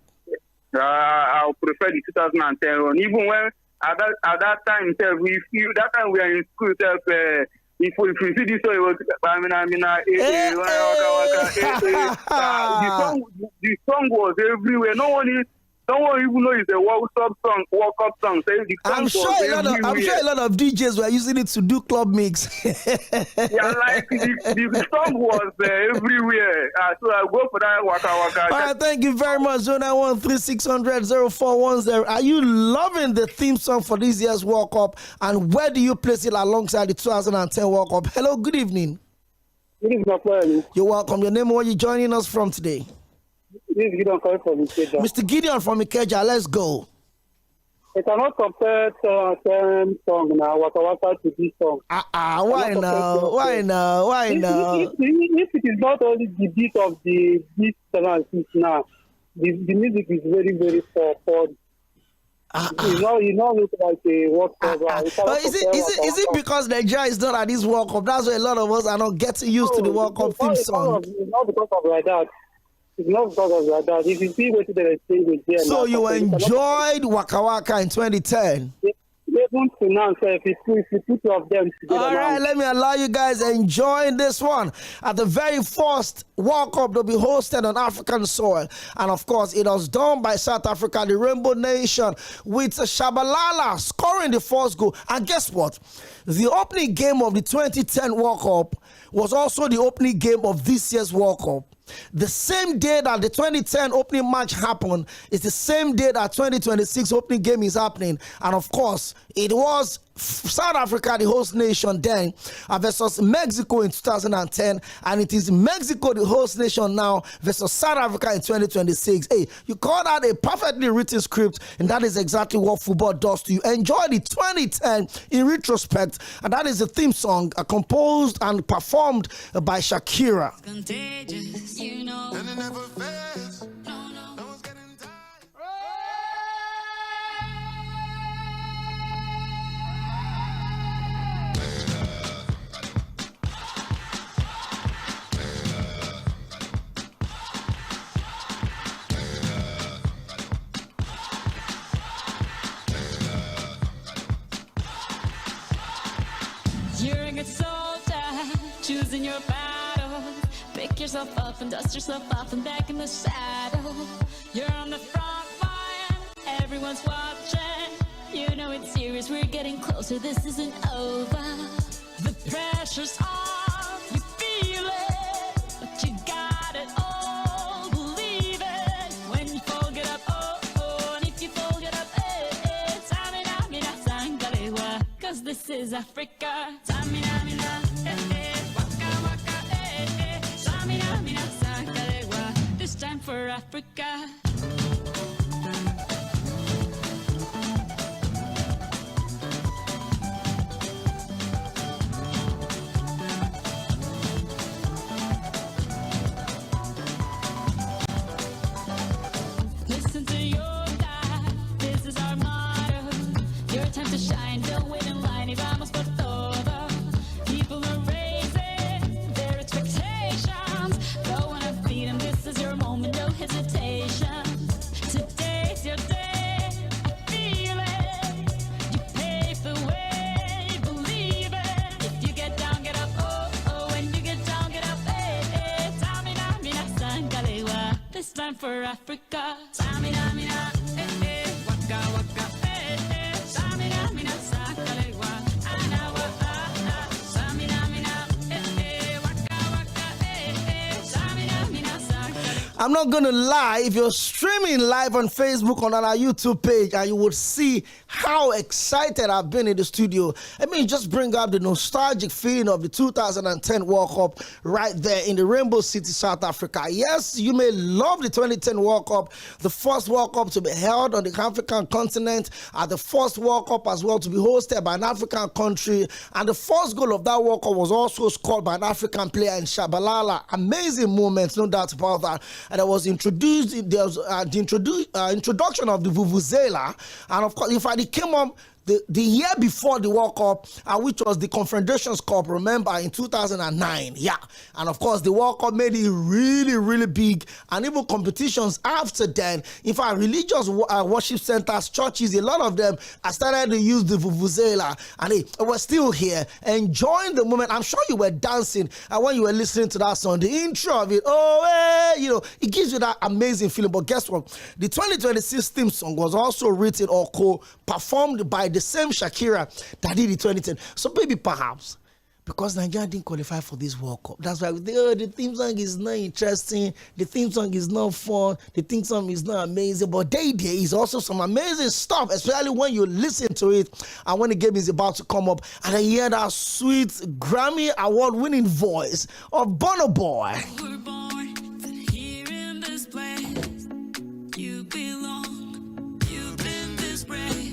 I'll prefer the 2010 one. Even when at that time, that time we are in school, if we see this one, the song was everywhere. No one even know it's a World Cup song. I'm sure a lot of DJs were using it to do club mix. Yeah, like the song was everywhere. So I go for that Waka Waka. All right, thank you very much. 0913-600-0410. Are you loving the theme song for this year's World Cup? And where do you place it alongside the 2010 World Cup? Hello, good evening. Good evening. You're welcome. Your name and where you joining us from today? This is Gideon from Ikeja. Mr. Gideon from Ikeja, let's go. I cannot compare same song now, Waka Waka, to this song. Why now? If it is not only the beat of the beat 7 and 6 now, the music is very, very poor. You know, look like a World Cup. Is it because Nigeria is not at this World Cup? That's why a lot of us are not getting used to the World Cup theme song. It's not because of like that. It's not because of like that. If you see what they say with them. So you enjoyed Waka Waka in 2010? Even to now, if you put two of them together. All right, let me allow you guys enjoy this one. At the very first World Cup to be hosted on African soil. And of course, it was done by South Africa, the Rainbow Nation, with Tshabalala scoring the first goal. And guess what? The opening game of the 2010 World Cup was also the opening game of this year's World Cup. The same day that the 2010 opening match happened is the same day that 2026 opening game is happening. And of course, it was South Africa, the host nation then, versus Mexico in 2010. And it is Mexico, the host nation now, versus South Africa in 2026. Hey, you call that a perfectly written script, and that is exactly what football does to you. Enjoy the 2010 in retrospect, and that is the theme song composed and performed by Shakira. Contagious, you know. And it never fails. You're a good soldier, choosing your battle. Pick yourself up and dust yourself off and back in the saddle. You're on the front line, everyone's watching. You know it's serious, we're getting closer, this isn't over. The pressure's on, you feel it, but you got it all, believe it. When you fold it up, oh, and if you fold it up, Tamina, Sangalewa, 'cause this is Africa. Tamina, waka waka, Tamina, Sangalewa, this time for Africa. Listen to your God, this is our motto. Your time to shine, don't wait in line, y vamos por todo. People are raising their expectations. Go on and feed them, this is your moment, no hesitation. Today's your day, feel it. You pave the way, believe it. If you get down, get up, oh, when you get down, get up, Tamina, Sangalewa, this time for Africa. Tamina, waka waka, Tamina, Sangalewa, Anawa, Tamina, waka waka, Tamina, Sangalewa. I'm not going to lie, if you're streaming live on Facebook or on our YouTube page, and you would see how excited I've been in the studio. I mean, just bring up the nostalgic feeling of the 2010 World Cup right there in the Rainbow City, South Africa. Yes, you may love the 2010 World Cup, the first World Cup to be held on the African continent, and the first World Cup as well to be hosted by an African country. And the first goal of that World Cup was also scored by an African player in Tshabalala. Amazing moments, no doubt about that. And there was introduced, there was the introduction of the Vuvuzela, and of course, if I came on the year before the World Cup, which was the Confederations Cup, remember, in 2009. Yeah. And of course, the World Cup made it really, really big. And even competitions after then. In fact, religious worship centers, churches, a lot of them started to use the Vuvuzela. And they were still here, enjoying the moment. I'm sure you were dancing when you were listening to that song. The intro of it, it gives you that amazing feeling. But guess what? The 2026 theme song was also written or co-performed by the same Shakira that did the 2010. So maybe perhaps because Nigeria didn't qualify for this World Cup, that's why the theme song is not interesting, the theme song is not fun, the theme song is not amazing. But there is also some amazing stuff, especially when you listen to it and when the game is about to come up and I hear that sweet Grammy award-winning voice of Burna Boy. We're born here in this place. You belong. You've been this brave.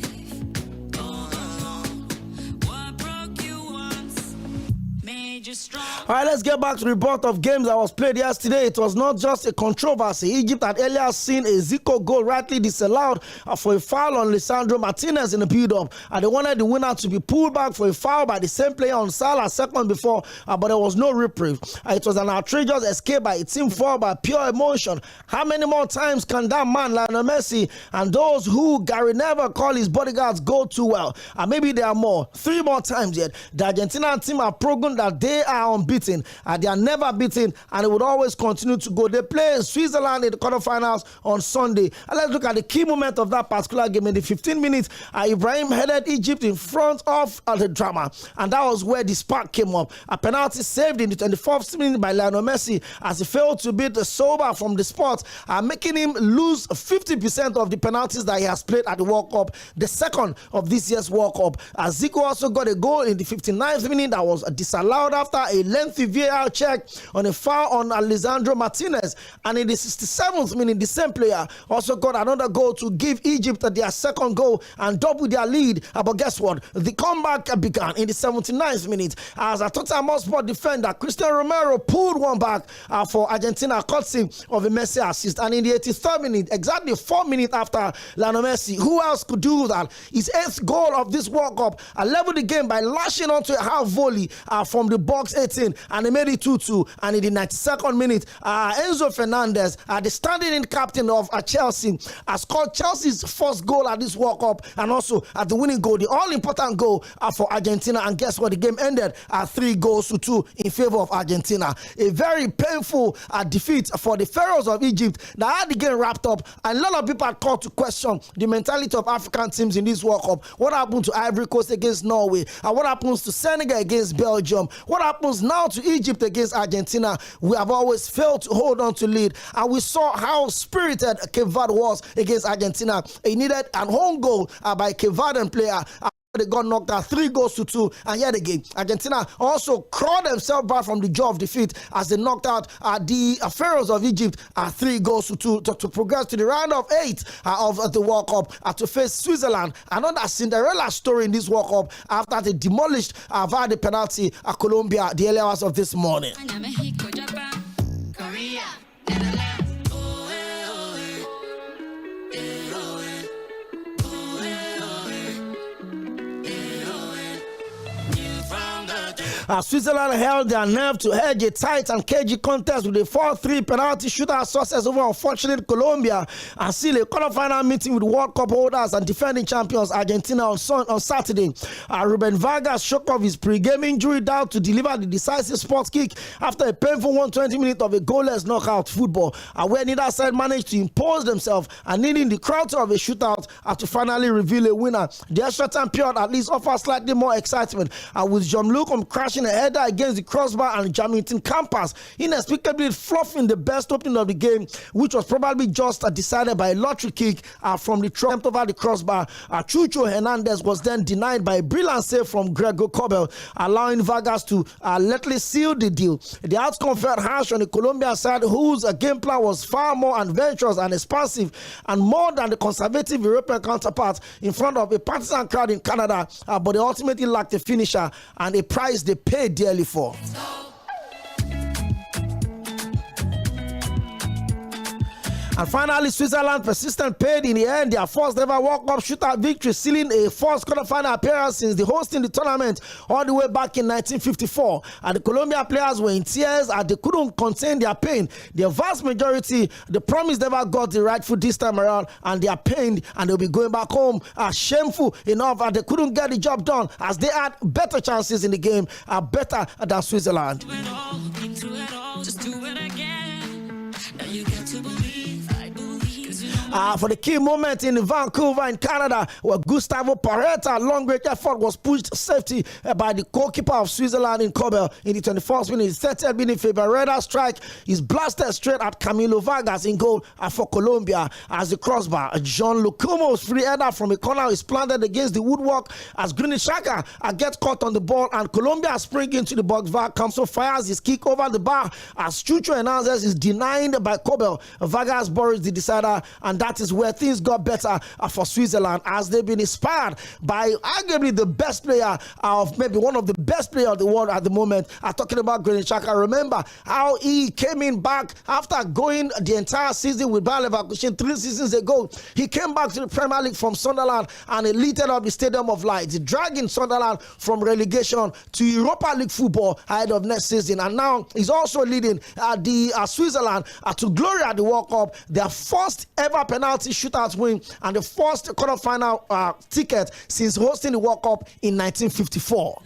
All right, let's get back to the report of games that was played yesterday. It was not just a controversy. Egypt had earlier seen a Zico goal rightly disallowed for a foul on Lisandro Martinez in the build-up. And they wanted the winner to be pulled back for a foul by the same player on Salah second before, but there was no reprieve. It was an outrageous escape by a team foul by pure emotion. How many more times can that man, Lionel Messi, and those who Gary Neville call his bodyguards go too well? And maybe there are more. 3 more times yet. The Argentina team have proven that they are unbeaten. They are never beaten, and it would always continue to go. They play Switzerland in the quarterfinals on Sunday. And let's look at the key moment of that particular game. In the 15 minutes, Ibrahim headed Egypt in front of the drama, and that was where the spark came up. A penalty saved in the 24th minute by Lionel Messi as he failed to beat the Soba from the spot, making him lose 50% of the penalties that he has played at the World Cup, the second of this year's World Cup. Zico also got a goal in the 59th minute that was disallowed after a lengthy VAR check on a foul on Lisandro Martinez. And in the 67th minute, the same player also got another goal to give Egypt their second goal and double their lead. But guess what? The comeback began in the 79th minute as a Tottenham Hotspur defender, Christian Romero, pulled one back for Argentina, courtesy of a Messi assist. And in the 83rd minute, exactly 4 minutes after Lionel Messi, who else could do that? His 8th goal of this World Cup leveled the game by lashing onto a half volley from the box 18, and they made it 2-2. And in the 92nd minute, Enzo Fernandez, the standing-in captain of Chelsea, has scored Chelsea's first goal at this World Cup, and also at the winning goal, the all-important goal for Argentina. And guess what? The game ended 3-2 in favor of Argentina. A very painful defeat for the Pharaohs of Egypt that had the game wrapped up, and a lot of people had called to question the mentality of African teams in this World Cup. What happened to Ivory Coast against Norway? What happens to Senegal against Belgium? What happens now to Egypt against Argentina? We have always failed to hold on to lead, and we saw how spirited Ķevad was against Argentina. He needed an home goal by Ķevadan player. They got knocked out 3-2, and yet again, Argentina also crawled themselves back from the jaw of defeat as they knocked out the Pharaohs of Egypt 3-2 to progress to the round of 8 of the World Cup to face Switzerland. Another Cinderella story in this World Cup after they demolished via the penalty Colombia the early hours of this morning. Switzerland held their nerve to hedge a tight and cagey contest with a 4-3 penalty shootout success over unfortunate Colombia and seal a quarterfinal meeting with World Cup holders and defending champions Argentina on Saturday. Ruben Vargas shook off his pre-game injury down to deliver the decisive spot kick after a painful 120 minutes of a goalless knockout football, where neither side managed to impose themselves and needing the crowd of a shootout to finally reveal a winner. The extra time period at least offers slightly more excitement, with Jean-Luc crashing a header against the crossbar and Jamilton Campas inexplicably fluffing the best opening of the game, which was probably just decided by a lottery kick from the trump over the crossbar. Chucho Hernandez was then denied by a brilliant save from Gregor Kobel, allowing Vargas to lately seal the deal. The outcome felt harsh on the Colombian side, whose game plan was far more adventurous and expansive and more than the conservative European counterpart in front of a partisan crowd in Canada, but they ultimately lacked a finisher and a prize they paid dearly for. And finally, Switzerland persistent paid in the end their first ever World Cup shootout victory, sealing a first quarterfinal appearance since the hosting the tournament all the way back in 1954. And the Colombian players were in tears and they couldn't contain their pain. The vast majority, the promise never got the right foot this time around, and they are pained and they'll be going back home shameful enough, and they couldn't get the job done as they had better chances in the game, better than Switzerland. Just do it again. Now you get to believe. For the key moment in Vancouver in Canada, where Gustavo Pareta long-range effort was pushed safety by the goalkeeper of Switzerland in Kobel in the 21st minute. 30th minute, Favoreda strike is blasted straight at Camilo Vargas in goal for Colombia as the crossbar. Jean-Luc Como's free header from a corner is planted against the woodwork as Granit Xhaka gets caught on the ball, and Colombia spring into the box. Kamso fires his kick over the bar as Chucho Hernandez is denied by Kobel. Vargas buries the decider, and and that is where things got better for Switzerland, as they've been inspired by arguably the best player of maybe one of the best players of the world at the moment. I'm talking about Granit Xhaka. Remember how he came in back after going the entire season with Bayer Leverkusen 3 seasons ago. He came back to the Premier League from Sunderland and he lit up the Stadium of Lights, dragging Sunderland from relegation to Europa League football ahead of next season. And now he's also leading the Switzerland to glory at the World Cup, their first ever penalty shootout win and the first quarterfinal ticket since hosting the World Cup in 1954.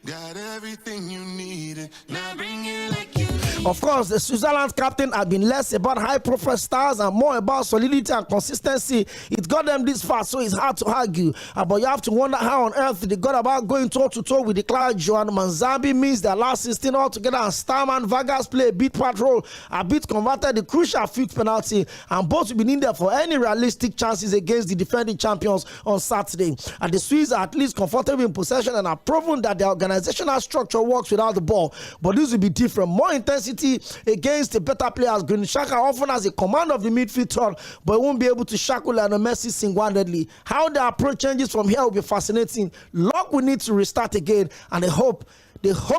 Got everything you needed. Now bring it like you. Of course, the Switzerland captain had been less about high-profile stars and more about solidity and consistency. It got them this far, so it's hard to argue. But you have to wonder how on earth they got about going toe-to-toe with the Cloud. Joan Manzambi missed their last 16 altogether, and Starman Vargas played a bit part role. A bit converted the crucial fifth penalty, and both will be needed for any realistic chances against the defending champions on Saturday. And the Swiss are at least comfortable in possession and have proven that their organizational structure works without the ball. But this will be different. More intensity against the better players. Granit Xhaka often has a command of the midfield third, but he won't be able to shackle Lionel Messi single-handedly. How the approach changes from here will be fascinating. Luck will need to restart again, and they hope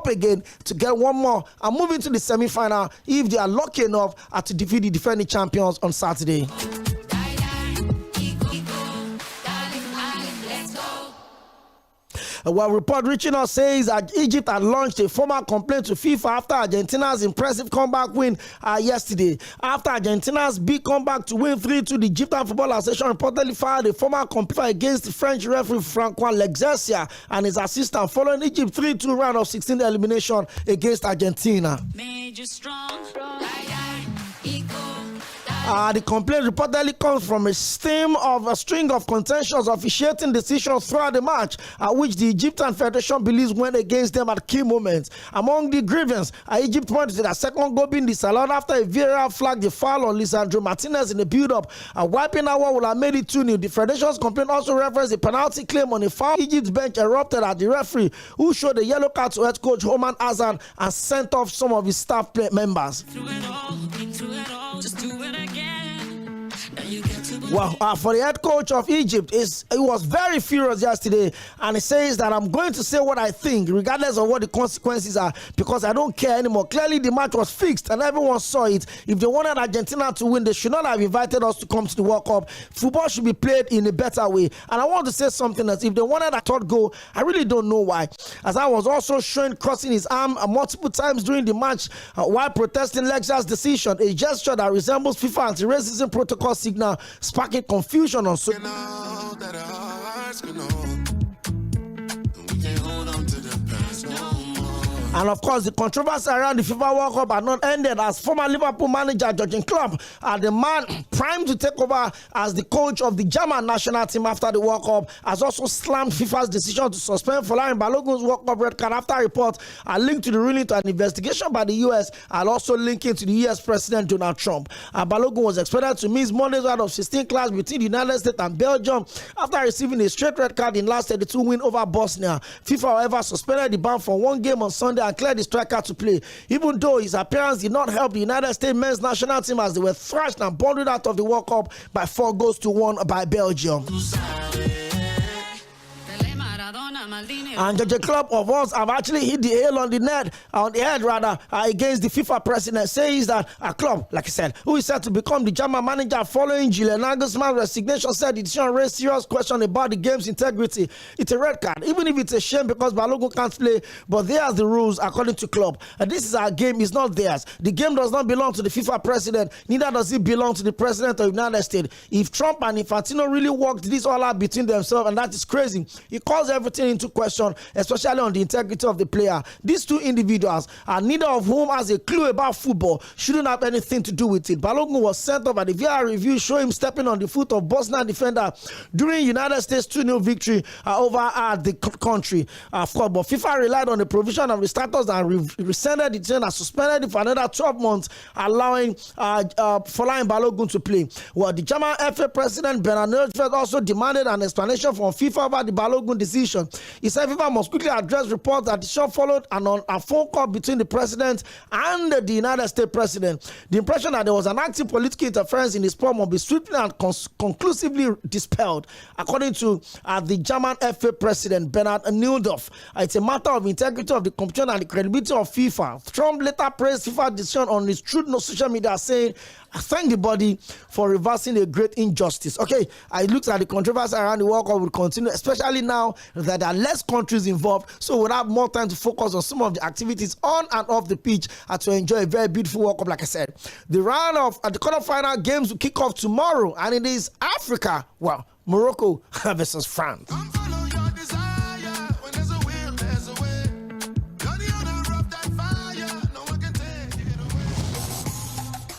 again to get one more and move into the semi-final if they are lucky enough to defeat the defending champions on Saturday. Well, report reaching us says that Egypt had launched a formal complaint to FIFA after Argentina's impressive comeback win yesterday. After Argentina's big comeback to win 3-2, the Egyptian Football Association reportedly filed a formal complaint against the French referee François Lexercia and his assistant following Egypt's 3-2 round of 16 elimination against Argentina. The complaint reportedly comes from a string of contentious officiating decisions throughout the match, which the Egyptian Federation believes went against them at key moments. Among the grievances, Egypt pointed to the second goal being disallowed after a VAR flagged the foul on Lisandro Martinez in the build-up. Wiping out what would have made it 2-0. The Federation's complaint also referenced a penalty claim on a foul. Egypt's bench erupted at the referee, who showed a yellow card to head coach Homan Hazard and sent off some of his staff members. Well, for the head coach of Egypt, he was very furious yesterday, and he says that I'm going to say what I think, regardless of what the consequences are, because I don't care anymore. Clearly, the match was fixed, and everyone saw it. If they wanted Argentina to win, they should not have invited us to come to the World Cup. Football should be played in a better way. And I want to say something else. If they wanted a third goal, I really don't know why. As I was also showing crossing his arm multiple times during the match while protesting Lexer's decision, a gesture that resembles FIFA anti-racism protocol signal, sparking confusion on social. And of course, the controversy around the FIFA World Cup had not ended, as former Liverpool manager Jurgen Klopp, the man primed to take over as the coach of the German national team after the World Cup, has also slammed FIFA's decision to suspend Folarin Balogun's World Cup red card after reports are linked to the ruling to an investigation by the US and also linking to the US President Donald Trump. Balogun was expected to miss Monday's round of 16 clash between the United States and Belgium after receiving a straight red card in last 32 win over Bosnia. FIFA, however, suspended the ban for one game on Sunday and cleared the striker to play, even though his appearance did not help the United States men's national team as they were thrashed and bundled out of the World Cup by 4-1 by Belgium. And the club of us have actually hit the hail on the head against the FIFA president, says that a club, like I said, who is set to become the German manager following Julian Nagelsmann's resignation, said the decision raised serious question about the game's integrity. It's a red card, even if it's a shame because Balogun can't play, but there's the rules according to club. And this is our game, it's not theirs. The game does not belong to the FIFA president, neither does it belong to the president of the United States. If Trump and Infantino really worked this all out between themselves, and that is crazy, it calls everything into question, especially on the integrity of the player. These two individuals, neither of whom has a clue about football, shouldn't have anything to do with it. Balogun was sent off, and the VAR review showed him stepping on the foot of Bosnian defender during United States 2-0 victory over the country. But FIFA relied on the provision of the status and rescinded the decision and suspended it for another 12 months, allowing Folarin Balogun to play. Well, the German FA president Bernard Neustadt also demanded an explanation from FIFA about the Balogun decision. He said FIFA must quickly address reports that the shot followed a phone call between the president and the United States president. The impression that there was an active political interference in the sport must be swiftly and conclusively dispelled, according to the German FA president Bernhard Neuendorf. It's a matter of integrity of the competition and the credibility of FIFA. Trump later praised FIFA's decision on his truth no social media, saying, "I thank the body for reversing a great injustice." Okay, it looks like the controversy around the World Cup will continue, especially now that there are less countries involved, so we'll have more time to focus on some of the activities on and off the pitch and to enjoy a very beautiful World Cup. Like I said, the round of the quarterfinal games will kick off tomorrow, and it is Africa, well, Morocco versus France.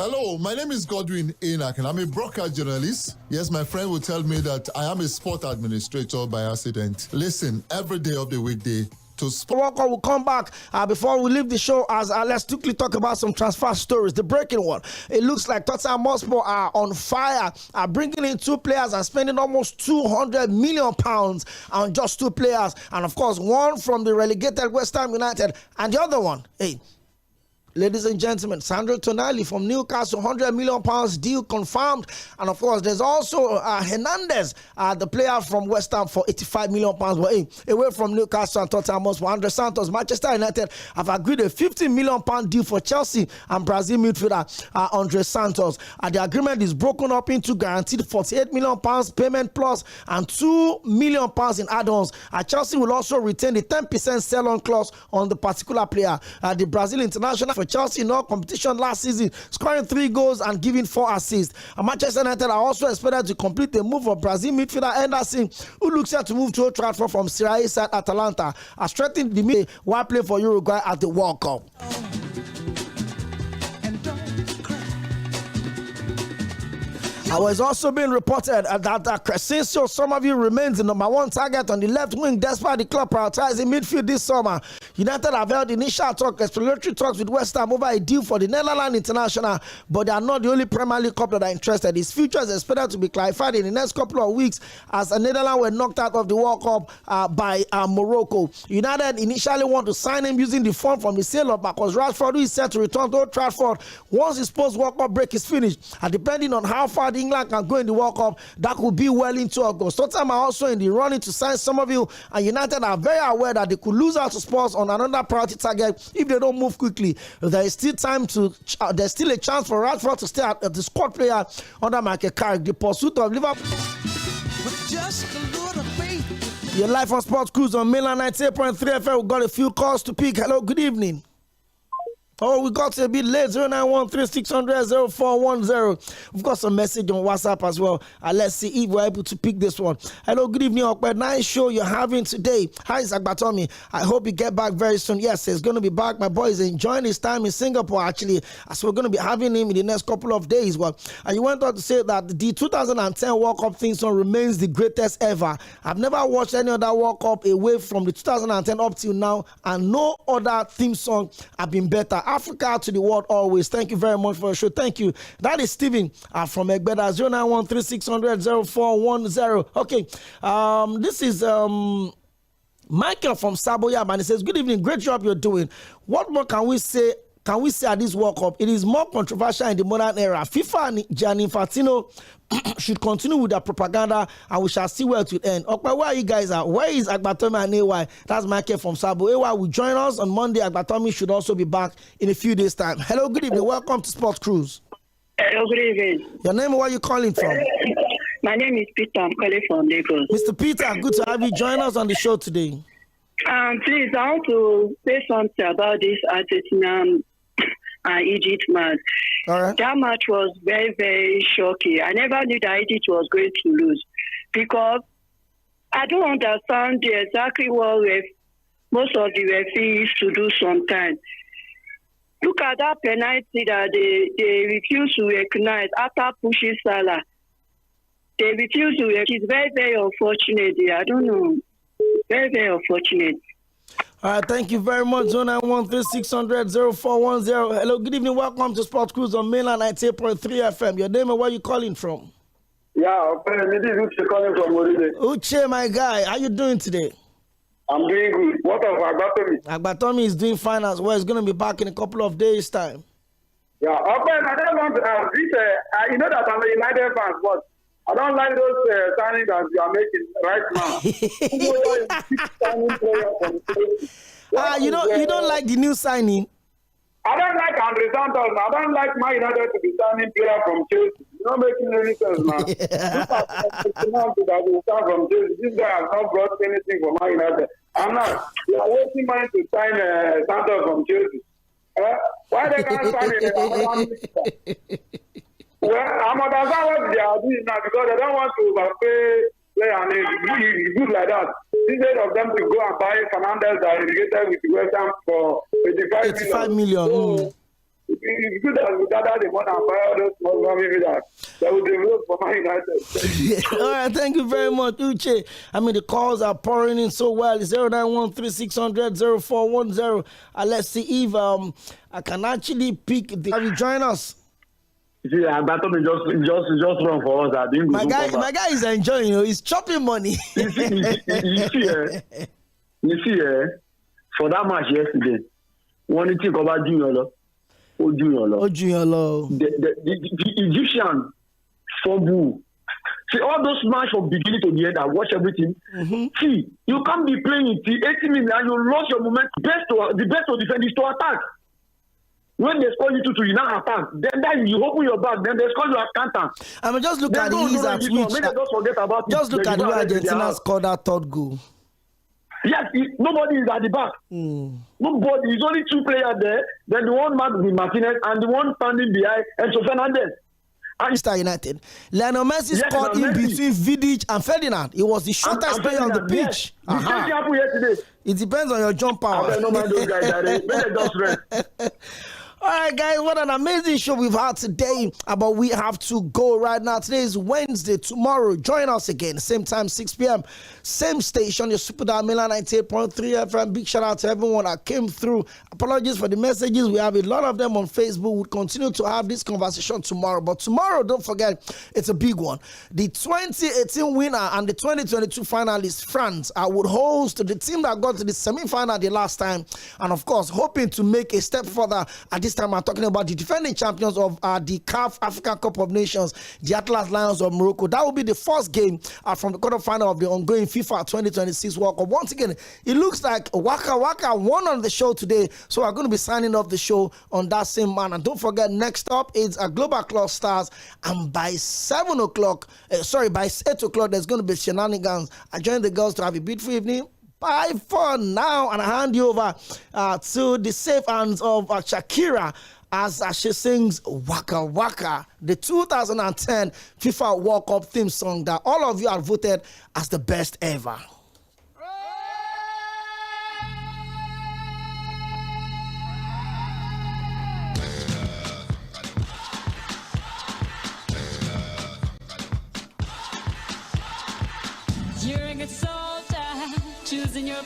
Hello, my name is Sᴘᴏʀᴛ and I'm a broadcast journalist. Yes, my friend will tell me that I am a sport administrator by accident. Listen, every day of the weekday to World Cup will come back before we leave the show. As let's quickly talk about some transfer stories. The breaking one: it looks like Tottenham Hotspur are on fire, bringing in 2 players and spending almost £200 million on just 2 players, and of course one from the relegated West Ham United, and the other one, ladies and gentlemen, Sandro Tonali from Newcastle, £100 million deal confirmed. And of course, there's also Hernandez, the player from West Ham, for £85 million. But away from Newcastle and Tottenham Hotspur, Andre Santos, Manchester United have agreed a £50 million deal for Chelsea and Brazil midfielder Andre Santos. The agreement is broken up into guaranteed £48 million payment plus and £2 million in add-ons. Chelsea will also retain the 10% sell-on clause on the particular player. The Brazil international for Chelsea in all competition last season, scoring 3 goals and giving 4 assists. Manchester United are also expected to complete the move of Brazil midfielder Henderson, who looks set to move to Old Trafford from Serie A side Atalanta, strengthening the mid while playing for Uruguay at the World Cup. I was also being reported that 𝐴ᴜ Sᴘᴏᴜ remains the #1 target on the left wing despite the club prioritizing midfield this summer. United have held initial exploratory talks with West Ham over a deal for the Netherlands international, but they are not the only Premier League club that are interested. His future is expected to be clarified in the next couple of weeks as the Netherlands were knocked out of the World Cup by Morocco. United initially want to sign him using the fund from the sale of Marcus Rashford, who is set to return to Old Trafford once his post-World Cup break is finished. And depending on how far the England can go in the World Cup, that could be well into August. Tottenham are also in the running to sign Sᴘᴏᴜ, and United are very aware that they could lose out to Spurs on another priority target if they don't move quickly. There is still time to. There's still a chance for Rashford to stay at the squad player under Michael Carrick. The pursuit of Liverpool. With just a little faith. Your life on Sports Cruise on Mainland 98.3 FM. We've got a few calls to pick. Hello, good evening. Oh, we got a bit late, 0913-600-0410. We've got some message on WhatsApp as well. Let's see if we're able to pick this one. Hello, good evening, Okpe. Nice show you're having today. Hi, Zagbatomi. I hope you get back very soon. Yes, he's going to be back. My boy is enjoying his time in Singapore, actually. So we're going to be having him in the next couple of days. Well, and you went on to say that the 2010 World Cup theme song remains the greatest ever. I've never watched any other World Cup away from the 2010 up till now, and no other theme song have been better. Africa to the world always. Thank you very much for your show. Thank you. That is Stephen from Egbeda, 0913-600-0410. Okay, this is Michael from Saboya, and he says, good evening, great job you're doing. What more can we say? Can we say at this World Cup? It is more controversial in the modern era. FIFA and Gianni Infantino should continue with their propaganda, and we shall see where it will end. Okay, where are you guys at? Where is Agbatomi and AY? That's Michael from Sabo. AY will join us on Monday. Agbatomi should also be back in a few days' time. Hello, good evening. Welcome to Sports Cruise. Hello, good evening. Your name, where are you calling from? My name is Peter. I'm calling from Lagos. Mr. Peter, good to have you join us on the show today. Please, I want to say something about this Argentina and Egypt match. All right. That match was very, very shocking. I never knew that Egypt was going to lose because I don't understand exactly what most of the referees to do sometimes. Look at that penalty that they refuse to recognize after pushing Salah. They refuse to recognize. It's very, very unfortunate. I don't know. Very, very unfortunate. All right, thank you very much. 0913-600-0410. Hello, good evening. Welcome to Sports Cruise on Mainland 98.3 FM. Your name and where you calling from? Yeah, this is Uche calling from Moride. Uche, my guy, how you doing today? I'm doing good. What of Agbatomi? Agbatomi is doing fine as well. He's going to be back in a couple of days' time. Yeah, okay, I don't want to ask this. You know that I'm a United fan, but I don't like those signings that you are making right now. You don't like the new signing? I don't like Andre Santos. I don't like my United to be signing player from Chelsea. It's not making any sense, man. This guy has not brought anything for my United. I'm not. We are wasting money to sign Santos from Chelsea. Why they can't sign it? Well, I'm understand what they are doing now because they don't want to overpay player and it's good like that. Instead of them to go and buy Fernandez that is related with West Ham for 85 million. So, it's good that we gather the money and buy all those small money that will develop for Man United. All right, thank you very much, Uche. I mean, the calls are pouring in so well. It's 0913-600-0410. Let's see if I can actually pick the... Have you join us? See, Agbatomi just run for us. My guy is enjoying. He's chopping money. You see, for that match yesterday, one thing about Junior. The Egyptian fumble. See, all those matches from beginning to the end, I watch everything. Mm-hmm. See, you can't be playing in 80 minutes and you lost your moment. The best to defend is to attack. When they score you you now attack. Then you open your back. Then they score you at counter. I mean, just look at the ease at which. Just look at the way Argentina scored that third goal. Yes, nobody is at the back. Nobody. There's only two players there. Then the one man with Martinez and the one standing behind Enzo Fernandez. Manchester United. Lionel Messi scored in between Vidic and Ferdinand. He was the shortest player on the pitch. Yes. It depends on your jump power. I don't mind those guys. They just rest. All right, guys, what an amazing show we've had today. But we have to go right now. Today is Wednesday. Tomorrow, join us again. Same time, 6 p.m. Same station, your Super Dial Milan 98.3 FM. Big shout out to everyone that came through. Apologies for the messages. We have a lot of them on Facebook. We'll continue to have this conversation tomorrow. But tomorrow, don't forget, it's a big one. The 2018 winner and the 2022 finalist, France, would host the team that got to the semi-final the last time. And, of course, hoping to make a step further at this time. I'm talking about the defending champions of the CAF African Cup of Nations, the Atlas Lions of Morocco. That will be the first game from the quarterfinal of the ongoing FIFA 2026 World Cup. Once again, it looks like Waka Waka won on the show today, so we're going to be signing off the show on that same man. And don't forget, next up is a Global Club Stars, and by 8 o'clock, there's going to be shenanigans. I join the girls to have a beautiful evening. Bye for now, and I hand you over to the safe hands of Shakira as she sings Waka Waka, the 2010 FIFA World Cup theme song that all of you have voted as the best ever. You're a good soldier, choosing your